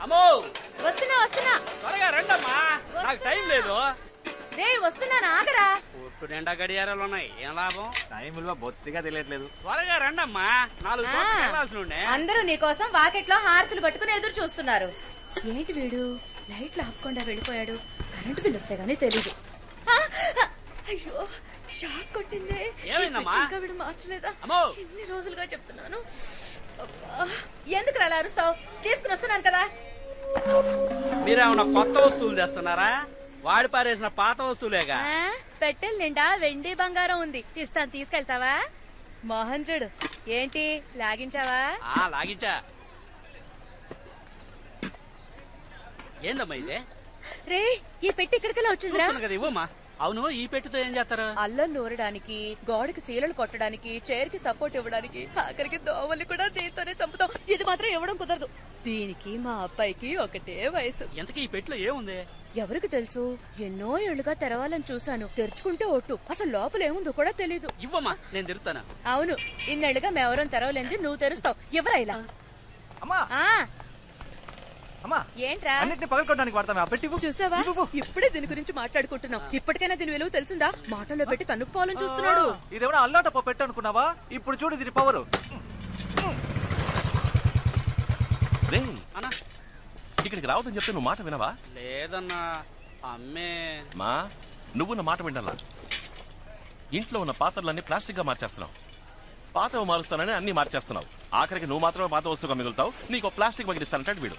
అమ్మో వస్తున్నా వస్తున్నా. త్వరగా రండమ్మా, నాకు టైం లేదు. రే వస్తున్నాను, ఆగరా. పొట్టు నిండా గడియారాలు ఉన్నాయి, ఏం లాభం? టైం విలువ బొత్తిగా తెలియట్లేదు. త్వరగా రండమ్మా, 4 చోట్ల వెళ్ళాల్సి ఉండే. అందరూ నీకోసం వాకెట్లో హారతులు పట్టుకుని ఎదురు చూస్తున్నారు. ఏంటి వీడు లైట్లు ఆపకుండా వెళ్ళిపోయాడు? కరెంటు బిల్ వస్తే గానీ తెలీదు. అయ్యో షాక్ కొట్టిందే. ఏమైందమ్మా? ఇంకా వీడు మార్చలేదా? అమ్మో ఎన్ని రోజులుగా చెప్తున్నాను. ఎందుకు అలా అరుస్తావు? తీసుకుని వస్తున్నాను కదా. మీరేమన్నా కొత్త వస్తువులు తెస్తున్నారా? వాడి పారేసిన పాత వస్తువులేగా. పెట్టెల నిండా వెండి బంగారం ఉంది, ఇస్తాను, తీసుకెళ్తావా? మోహన్ చూడు, ఏంటి లాగించావా? లాగించా. ఏందమ్మా ఇదే? రే ఈ పెట్టి ఇక్కడికెలా వచ్చిందిరా? కదా, ఇవ్వమ్మా. అవును, ఈ పెట్టితో ఏం చేస్తారు? అల్లం నూరడానికి, గోడకి సీలలు కొట్టడానికి, చైర్ కి సపోర్ట్ ఇవ్వడానికి, ఆఖరికి దోవల్ని కూడా దీంతోనే చంపుతాం. ఇది మాత్రం ఇవ్వడం కుదరదు. దీనికి మా అబ్బాయికి ఒకటే వయసు. ఎంతకీ ఈ పెట్టిలో ఏముంది? ఎవరికి తెలుసు? ఎన్నో ఏళ్లుగా తెరవాలని చూశాను, తెరుచుకుంటే ఒట్టు. అసలు లోపల ఏముందో కూడా తెలీదు. ఇవ్వమ్మా, నేను తిరుగుతాను. అవును, ఇన్నేళ్లుగా మేవరం తెరవలేంది, నువ్వు తెరుస్తావు. ఎవరా ఇలా? అమ్మా అమ్మా, ఏంట్రా? అన్నిటిని పగలకొట్టడానికి వాడతామే, ఆ పెట్టి చూసావా, ఇప్పుడే దీని గురించి మాట్లాడుకుంటున్నాం. ఇప్పటికైనా దీని విలువ తెలిసిందా? మాటల్లో పెట్టి తన్నుకుపోవాలని చూస్తున్నాడు. ఇదేమన్నా అల్లాట పెట్టు అనుకున్నావా? ఇప్పుడు చూడు దీని పవరు. అన్నా, ఇక్కడికి రావద్దని చెప్తే నువ్వు మాట వినవా? లేదన్నా, అమ్మే. మా నువ్వు నా మాట వినాలా? ఇంట్లో ఉన్న పాత్రలన్నీ ప్లాస్టిక్ గా మార్చేస్తున్నావు. పాతవి మారుస్తానని అన్ని మార్చేస్తున్నావు. ఆఖరికి నువ్వు మాత్రమే పాత వస్తువుగా మిగులుతావు. నీకు ప్లాస్టిక్ మగిలిస్తానంటాడు వీడు.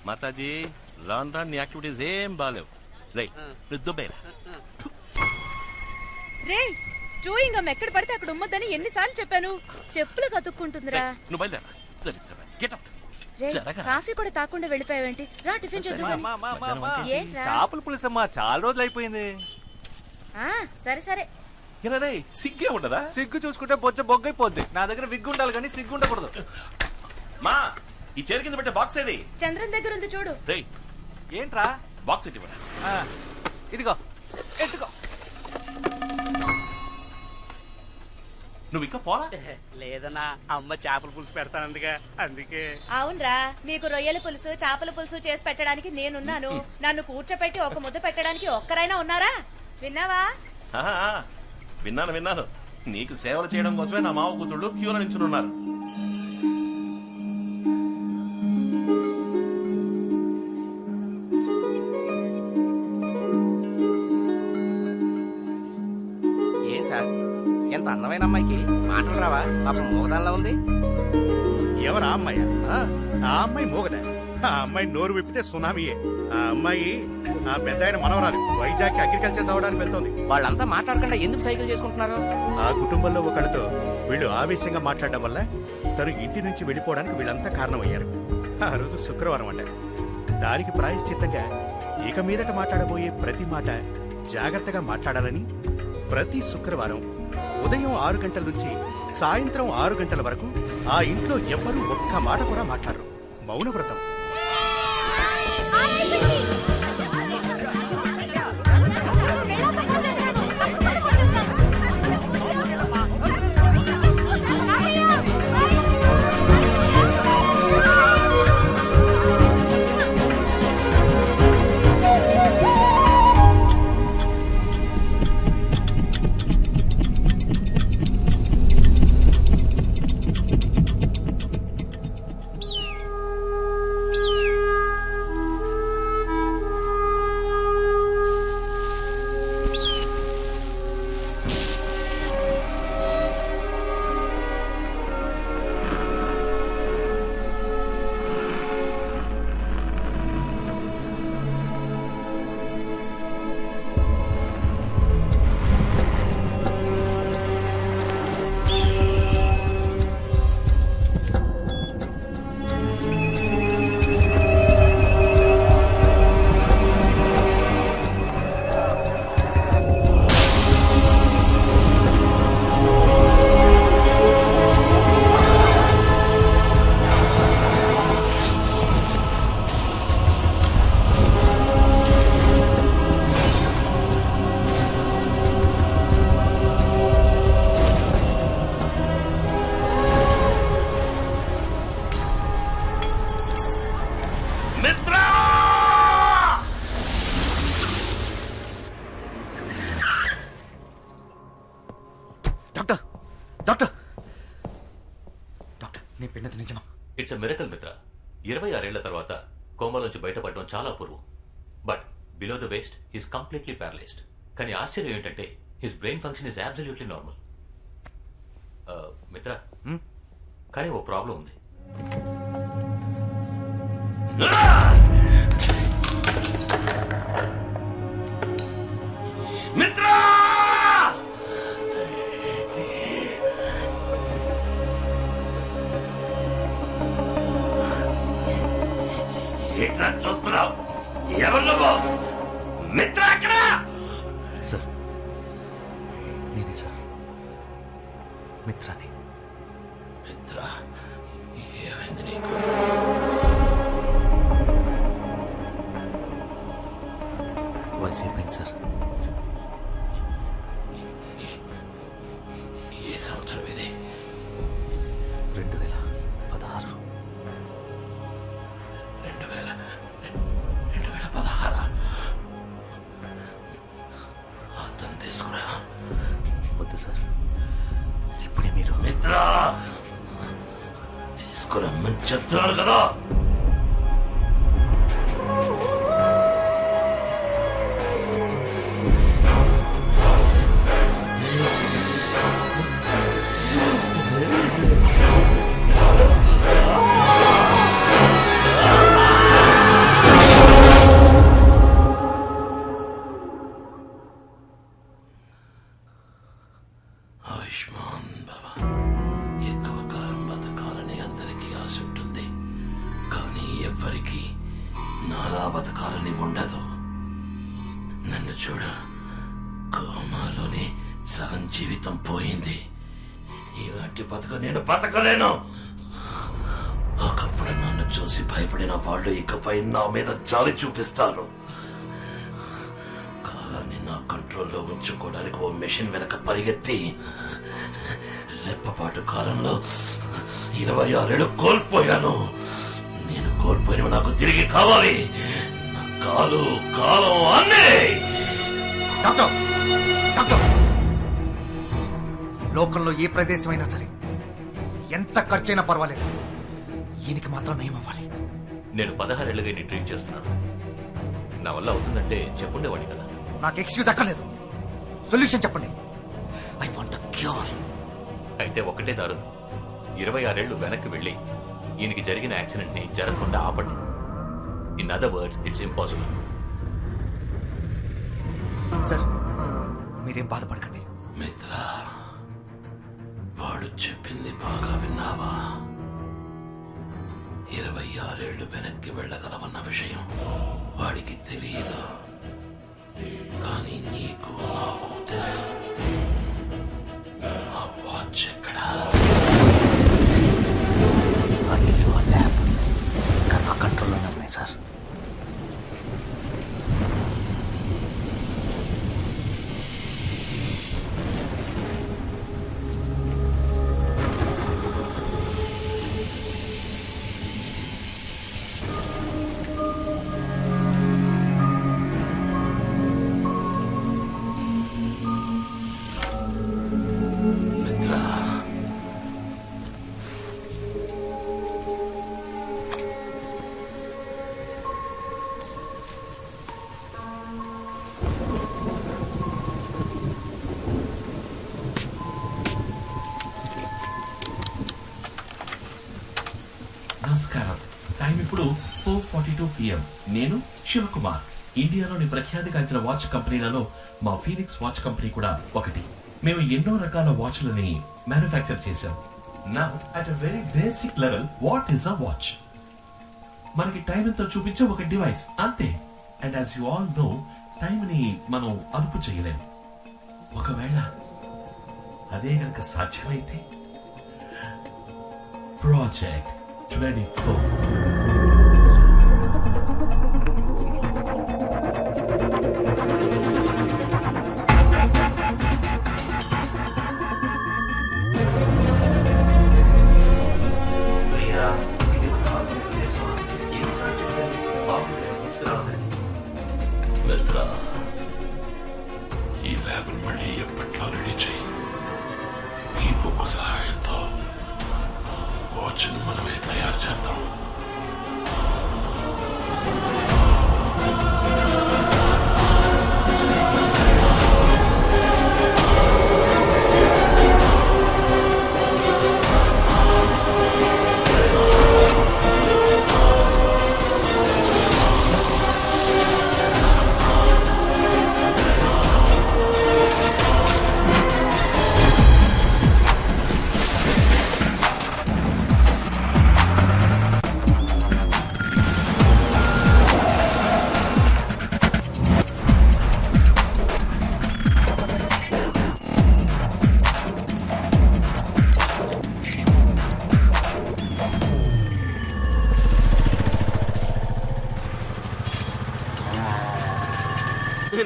మాతాజీ, రాన్ రాన్ నీ యాక్టివిటీస్ ఏం బాలేవు. రే దుబ్బేరా. రే చూయింగ్ ఎక్కడ పడితే అక్కడ ఉమ్మద్దని ఎన్నిసార్లు చెప్పాను? చెప్పులు కతుక్కుంటుందిరా. నువ్వు బయలుదేరా. Get out. కాఫీ కూడా తాకుండా వెళ్ళిపోయావేంటి? రా టిఫిన్ చేద్దాం. చేపల పులుసు అమ్మా, చాలా రోజులు అయిపోయింది. సరే సరే. సిగ్గే ఉండదా? సిగ్గు చూసుకుంటే బొచ్చ బొగ్గైపోద్ది. నా దగ్గర విగ్గు ఉండాలి కానీ సిగ్గు ఉండకూడదు. మా ఈ చీర కింద పెట్టే బాక్స్ ఏది? చంద్రన్ దగ్గర ఉంది చూడు. ఏంట్రా బాక్స్ ఇటు ఇదిగో ఎత్తుకో. నువ్వు ఇంకా పోలా? లేదన్నా, అమ్మ చేపల పులుసు పెడతానందుగా, అందుకే. అవునరా, మీకు రొయ్యల పులుసు చేపల పులుసు చేసి పెట్టడానికి నేనున్నాను. నన్ను కూర్చోపెట్టి ఒక ముద్ద పెట్టడానికి ఒక్కరైనా ఉన్నారా? విన్నావా? విన్నాను. నీకు సేవలు చేయడం కోసమే నా మావ కూతుళ్ళు క్యూలో నించున్నారు. ఏ సార్, ఎంత అందమైన అమ్మాయికి మాటలు రావా? పాపం మూగదానిలా ఉంది. ఎవరా అమ్మాయి? ఆ అమ్మాయి మూగదా? ఆ అమ్మాయి నోరు విప్పితే సునామీయే. ఆ అమ్మాయి ఆ పెద్ద ఆయన మనవరాలు. వైజాగ్ అగ్రికల్చర్ చదవడానికి వెళ్తోంది. వాళ్ళంతా మాట్లాడకుండా ఎందుకు సైకిల్ చేసుకుంటున్నారు? ఆ కుటుంబంలో ఒకళ్ళతో వీళ్ళు ఆవేశంగా మాట్లాడడం వల్ల తను ఇంటి నుంచి వెళ్ళిపోవడానికి వీళ్ళంతా కారణమయ్యారు. ఆ రోజు శుక్రవారం అంట. దానికి ప్రాయశ్చిత్తంగా ఇక మీదట మాట్లాడబోయే ప్రతి మాట జాగ్రత్తగా మాట్లాడాలని ప్రతి శుక్రవారం ఉదయం 6 గంటల నుంచి సాయంత్రం 6 గంటల వరకు ఆ ఇంట్లో ఎవ్వరూ ఒక్క మాట కూడా మాట్లాడరు. మౌనవ్రతం. 26 ఏళ్ల తర్వాత కోమాలోంచి బయటపడడం చాలా అపూర్వం. But below the waist he's completely paralysed. కానీ ఆశ్చర్యం ఏంటంటే his brain function is absolutely normal. మిత్ర, కానీ ఓ ప్రాబ్లం ఉంది. మిత్ర, ఎట్లా చూస్తున్నావు? ఎవరు నువ్వు? మిత్ర అక్కడ? సార్, నేనే సార్, మిత్రాని. మిత్ర, ఏమైంది నీకు? వయసు అయిపోయింది సార్. ఏ సంవత్సరం ఇది? 2016. 2016. అతను తీసుకురా. వద్దు సార్, ఇప్పుడే మీరు. మిత్ర, తీసుకురమ్మని చెప్తున్నాను కదా. ఆయుష్మాన్ బాబా. ఎక్కువ కాలం బతకాలని అందరికీ ఆశ ఉంటుంది, కానీ ఎవ్వరికీ నాలా బతకాలని ఉండదు. నన్ను చూడ, కోమాలోనే సగం జీవితం పోయింది. ఇలాంటి బతుక నేను బతకలేను. ఒకప్పుడు నన్ను చూసి భయపడిన వాళ్ళు ఇకపై నా మీద జాలి చూపిస్తారు. కాలాన్ని నా కంట్రోల్లో ఉంచుకోవడానికి ఓ మెషిన్ వెనక పరిగెత్తి రెప్పపాటు కాలంలో 26 ఏళ్ళు కోల్పోయాను. నేను కోల్పోయినవి నాకు తిరిగి కావాలి. నా కాలం అన్నీ. డాక్టర్, డాక్టర్, లోకంలో ఏ ప్రదేశమైనా సరే ఎంత ఖర్చైనా పర్వాలేదు, ఈయనకి మాత్రం నయం అవ్వాలి. నేను 16 ఏళ్ళుగా నీ ట్రీట్ చేస్తున్నాను. నా వల్ల అవుతుందంటే చెప్పుండేవాడి కదా. నాకు ఎక్స్క్యూజ్ అక్కర్లేదు, సొల్యూషన్ చెప్పండి. I want cure. అయితే ఒకటే దారు, 26 ఏళ్లు వెనక్కి వెళ్లి ఈయనకి జరిగిన యాక్సిడెంట్ ని జరగకుండా ఆపండి. In other words, it's impossible. Sir, మీరేం బాధపడకండి. మిత్ర, వాడు చెప్పింది బాగా విన్నావా? 26 ఏళ్లు వెనక్కి వెళ్ళగలవన్న విషయం వాడికి తెలియదు, కానీ నీకు నాకు తెలుసు. ఆ వాచ్ ఎక్కడా? ఆ ఇల్లు, ఆ ల్యాబ్ ఇంకా నా కంట్రోల్లోనే ఉన్నాయి సార్. నమస్కారం. టైం ఇప్పుడు 4:42 PM. నేను శివకుమార్. ఇండియాలోని ప్రఖ్యాతిగాంచిన వాచ్ కంపెనీలలో మా ఫీనిక్స్ వాచ్ కంపెనీ కూడా ఒకటి. మేము ఎన్నో రకాల వాచ్లని మ్యానుఫ్యాక్చర్ చేశాం. Now at a very basic level, what is a watch? మనకి టైం ఎంతో చూపించే ఒక డివైస్, అంతే. And as you all know, time ని మనం అదుపు చేయలేం. ఒకవేళ అదే గనక సాధ్యమైతే ప్రాజెక్ట్ 24. మిత్ర, ఈ ల్యాబ్ మళ్ళీ ఎప్పట్లో రెడీ చేయి. ఈ బుక్ సహాయంతో వాచ్ను మనమే తయారు చేద్దాం.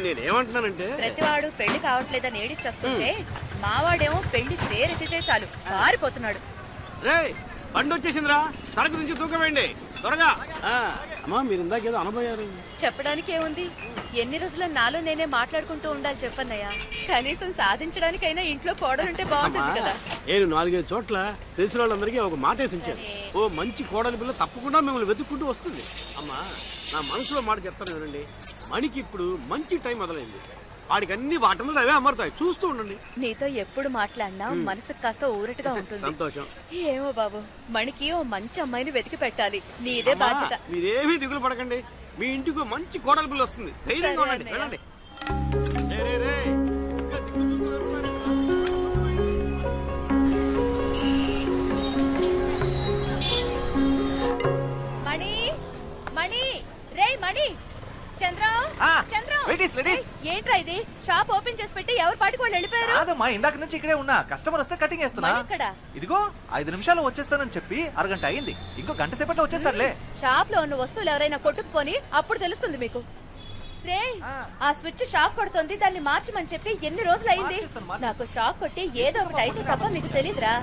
నేనేమంటున్నానంటే ప్రతివాడు పెళ్లి కావట్లేదని ఏడిచ్చేస్తుంటే మావాడేమో పెళ్లి పేరెత్తితే చాలు మారిపోతున్నాడు. రే బండి వచ్చేసిందిరా, సరుకు నుంచి తూకవేయండి త్వరగా. అమ్మా మీరు ఇందాకేదో అనబోయారు. చెప్పడానికి ఏముంది, ఎన్ని రోజుల నాలో నేనే మాట్లాడుకుంటూ ఉండాలి చెప్పన్నయ్యా. కనీసం సాధించడానికైనా ఇంట్లో కోడలుంటే బాగుంటుంది కదా. నేను 4-5 చోట్ల తెలిసిన వాళ్ళందరికీ ఒక మాట వేసి ఉంచాను. ఓ మంచి కోడలి పిల్ల తప్పకుండా మిమ్మల్ని వెతుక్కుంటూ వస్తుంది. అమ్మా నా మనసులో మాట చెప్తాను వినండి, మణికి ఇప్పుడు మంచి టైం మొదలైంది. వాడికి అన్ని వాటంలో అవే అమరుతాయి, చూస్తూ ఉండండి. నీతో ఎప్పుడు మాట్లాడినా మనసుకు కాస్త ఊరటగా ఉంటుంది. సంతోషం. ఏమో బాబు, మణికి ఓ మంచి అమ్మాయిని వెతికి పెట్టాలి, నీదే బాధ్యత. మీరేమీ దిగులు పడకండి, మీ ఇంటికి మంచి కోడలి పిల్ల వస్తుంది. ధైర్యంగా ఉండండి, వెళ్ళండి. మణి మణి రే మణి, చంద్రం చంద్రం, ఏంట్రా ఇది? షాప్ ఓపెన్ చేసి పెట్టి ఎవరి పాటికి వాళ్ళు వెళ్ళిపోయారు. కాదమ్మా, ఇందాక నుంచి ఇక్కడే ఉన్నా. కస్టమర్ వస్తే కటింగ్ చేస్తున్నా. ఇదిగో 5 నిమిషాలు వచ్చేస్తానని చెప్పి అరగంట అయింది. ఇంకో గంట సేపట్లో వచ్చేస్తారులే. షాప్ లో ఉన్న వస్తువులు ఎవరైనా కొట్టుకుపోని అప్పుడు తెలుస్తుంది మీకు. రే ఆ స్విచ్ షాక్ కొడుతుంది, దాన్ని మార్చమని చెప్పి ఎన్ని రోజులు అయింది. నాకు షాక్ కొట్టి ఏదో ఒకటి అయితే తప్ప మీకు తెలీదురా.